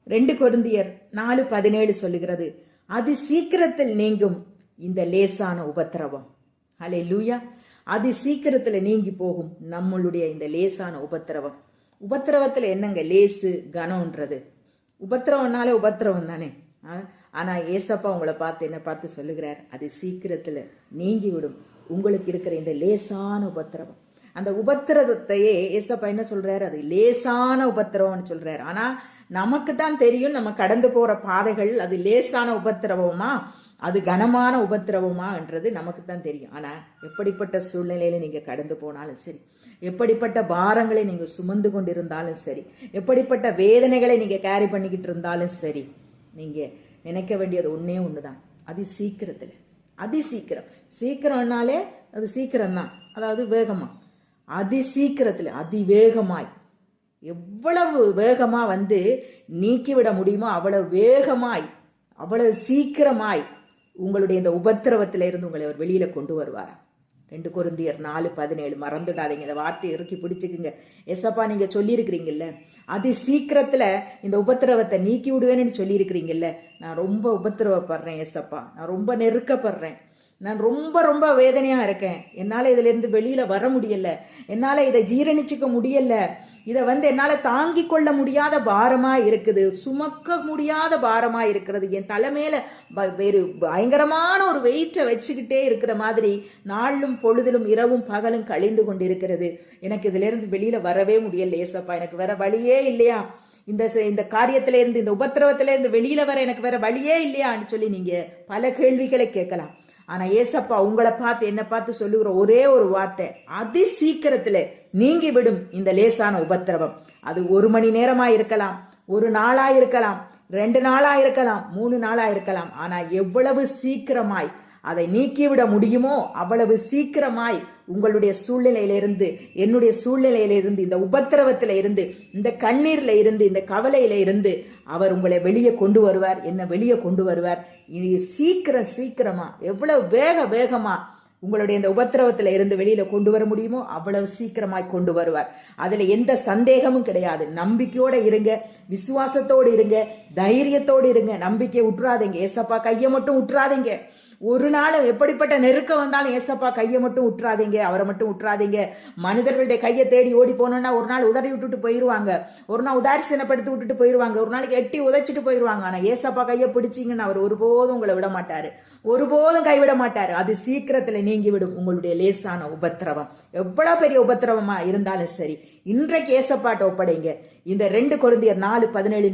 2 கொரிந்தியர் 4:17 சொல்லுகிறது, அதி சீக்கிரத்தில் நீங்கும் இந்த லேசான உபத்திரவம். ஹல்லேலூயா. அதி சீக்கிரத்துல நீங்கி போகும் நம்மளுடைய இந்த லேசான உபத்திரவம். உபத்திரவத்துல என்னங்க லேசு கனம்ன்றது? உபத்திரவம்னாலே உபத்திரவம் தானே. ஆனா ஏசப்பா உங்களை பார்த்து என்ன பார்த்து சொல்லுகிறார், அது சீக்கிரத்துல நீங்கி விடும் உங்களுக்கு இருக்கிற இந்த லேசான உபத்திரவம். அந்த உபத்திரவத்தையே ஏசப்பா என்ன சொல்றாரு, அது லேசான உபத்திரவம்னு சொல்றாரு. ஆனா நமக்கு தான் தெரியும், நம்ம கடந்து போற பாதைகள் அது லேசான உபத்திரவமா அது கனமான உபத்திரவமா என்றது நமக்கு தான் தெரியும். ஆனா எப்படிப்பட்ட சூழ்நிலையில நீங்க கடந்து போனாலும் சரி, எப்படிப்பட்ட பாரங்களை நீங்க சுமந்து கொண்டிருந்தாலும் சரி, எப்படிப்பட்ட வேதனைகளை நீங்க கேரி பண்ணிக்கிட்டு இருந்தாலும் சரி, நீங்க நினைக்க வேண்டியது ஒன்னே ஒண்ணுதான், அதி சீக்கிரத்துல, அதி சீக்கிரம். சீக்கிரம்னாலே அது சீக்கிரம் தான், அதாவது வேகமா, அதி சீக்கிரத்துல அதிவேகமாய், எவ்வளவு வேகமா நீக்கிவிட முடியுமோ அவ்வளவு வேகமாய், அவ்வளவு சீக்கிரமாய் உங்களுடைய இந்த உபத்திரவத்தில இருந்து உங்களை அவர் வெளியில கொண்டு வருவாராம். 2 கொரிந்தியர் 4:17 மறந்துடாதீங்க, இந்த வார்த்தையை இறுக்கி பிடிச்சுக்குங்க. எசப்பா நீங்க சொல்லியிருக்கிறீங்கல்ல, அதி சீக்கிரத்துல இந்த உபத்திரவத்தை நீக்கி விடுவேன்னு சொல்லியிருக்கிறீங்கல்ல, நான் ரொம்ப உபத்திரவப்படுறேன் எசப்பா, நான் ரொம்ப நெருக்கப்படுறேன், நான் ரொம்ப ரொம்ப வேதனையா இருக்கேன், என்னால இதுல இருந்து வெளியில வர முடியல, என்னால இதை ஜீரணிச்சுக்க முடியல, இதை என்னால தாங்கிக் கொள்ள முடியாத பாரமா இருக்குது, சுமக்க முடியாத பாரமா இருக்கிறது, என் தலைமையில வேறு பயங்கரமான ஒரு வெயிட்டை வச்சுக்கிட்டே இருக்கிற மாதிரி நாளும் பொழுதிலும் இரவும் பகலும் கழிந்து கொண்டிருக்கிறது, எனக்கு இதுல இருந்து வெளியில வரவே முடியல ஏசப்பா, எனக்கு வேற வழியே இல்லையா, இந்த காரியத்தில இருந்து, இந்த உபத்திரவத்தில இருந்து வெளியில வர எனக்கு வேற வழியே இல்லையான்னு சொல்லி நீங்க பல கேள்விகளை கேட்கலாம். ஆனா ஏசப்பா உங்களை பார்த்து என்ன பார்த்து சொல்லுகிற ஒரே ஒரு வார்த்தை, அதி சீக்கிரத்துல நீங்கி விடும் இந்த லேசான உபத்திரவம். அது 1 மணி நேரமா இருக்கலாம், 1 நாளா இருக்கலாம், 2 நாளா இருக்கலாம், 3 நாளா இருக்கலாம். ஆனா எவ்வளவு சீக்கிரமாய் அதை நீக்கிவிட முடியுமோ அவ்வளவு சீக்கிரமாய் உங்களுடைய சூழ்நிலையிலிருந்து, என்னுடைய சூழ்நிலையிலிருந்து, இந்த உபத்திரவத்தில இருந்து, இந்த கண்ணீர்ல இருந்து, இந்த கவலையில இருந்து அவர் உங்களை வெளியே கொண்டு வருவார், என்ன வெளியே கொண்டு வருவார். இது சீக்கிரமா எவ்வளவு வேகமா உங்களுடைய இந்த உபத்திரவத்தில இருந்து வெளியில கொண்டு வர முடியுமோ அவ்வளவு சீக்கிரமாய் கொண்டு வருவார். அதுல எந்த சந்தேகமும் கிடையாது. நம்பிக்கையோட இருங்க, விசுவாசத்தோடு இருங்க, தைரியத்தோடு இருங்க, நம்பிக்கையை விட்டுறாதீங்க, ஏசப்பா கையை மட்டும் விட்டுறாதீங்க. ஒரு நாள் எப்படிப்பட்ட நெருக்கம் வந்தாலும் ஏசப்பா கையை மட்டும் விட்டுறாதீங்க, அவரை மட்டும் விட்டுறாதீங்க. மனிதர்களுடைய கையை தேடி ஓடி போனோம்னா ஒரு நாள் உதறி விட்டுட்டு போயிருவாங்க, ஒரு நாள் உதாரிசனப்படுத்தி விட்டுட்டு போயிருவாங்க, ஒரு நாளைக்கு எட்டி உதைச்சிட்டு போயிருவாங்க. ஆனா ஏசப்பா கையை பிடிச்சிங்கன்னு அவர் ஒருபோதும் உங்களை விட மாட்டாரு, ஒருபோதும் கைவிட மாட்டாரு. அது சீக்கிரத்துல நீங்கிவிடும் உங்களுடைய லேசான உபத்திரவம். எவ்வளவு பெரிய உபத்திரவமா இருந்தாலும் சரி, இன்றைக்கு ஏசப்பாட்ட ஒப்படைங்க. இந்த 2 கொரிந்தியர் 4:17